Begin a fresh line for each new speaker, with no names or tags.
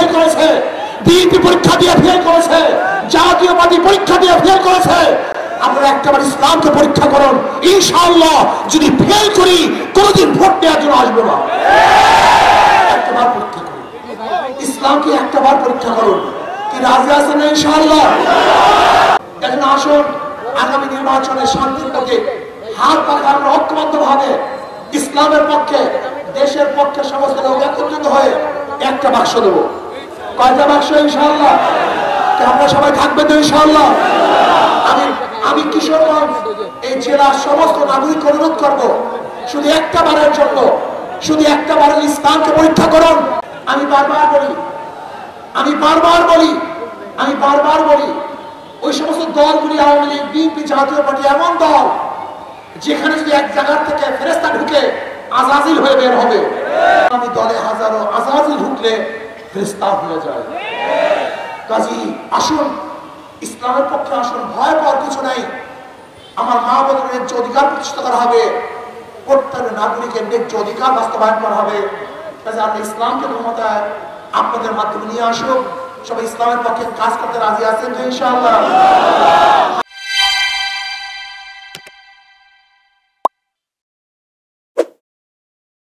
Fail করেছে, BNP পরীক্ষা দিয়ে ফেল করেছে, জাতীয় পার্টি পরীক্ষা দিয়ে ফেল করেছে। আমরা একটাবার ইসলামকে পরীক্ষা করুন, ইনশাআল্লাহ যদি ফেল করি কোনদিন ভোট দেওয়ার জন্য আসবো না। একটাবার পরীক্ষা করুন, ইসলামকে একটাবার পরীক্ষা করুন। কি রাজি আছেন না ইনশাআল্লাহ? এখন আসুন আগামী নির্বাচনে শান্তির পথে হাত পাখা আমরা ঐক্যবদ্ধ ভাবে ইসলামের পক্ষে, দেশের পক্ষে সমস্ত লোক একত্রিত হয়ে একটা বাক্স দেব। কয়টা বাক্স ইনশাআল্লাহ? আমরা সবাই থাকবেন তো ইনশাআল্লাহ? আমি কিশোরগঞ্জ এই জেলার সমস্ত নাগরিক অনুরোধ করব, শুধু একটা বারের জন্য, শুধু একটা বারের ইসলামকে পরীক্ষা করুন। আমি বারবার বলি ওই সমস্ত দলগুলি, আওয়ামী লীগ, বিএনপি, জাতীয় পার্টি এমন দল যেখানে যদি এক জায়গা থেকে ফেরেশতা ঢুকে আজাজিল হয়ে বের হবে, আমি দলে হাজারো আজাজিল ঢুকলে ফেরেশতা হয়ে যায়। কাজী আসুন ইসলামের পক্ষে আসুন, ভয় পাওয়ার কিছু নাই। আমার মা বোনের ন্যায্য অধিকার প্রতিষ্ঠা করা হবে, প্রত্যেক নাগরিকের ন্যায্য অধিকার বাস্তবায়ন করা হবে। কাজে আমরা ইসলামকে ক্ষমতায় আপনাদের মাধ্যমে নিয়ে আসুক। সবাই ইসলামের পক্ষে কাজ করতে রাজি আছেন তো ইনশাআল্লাহ?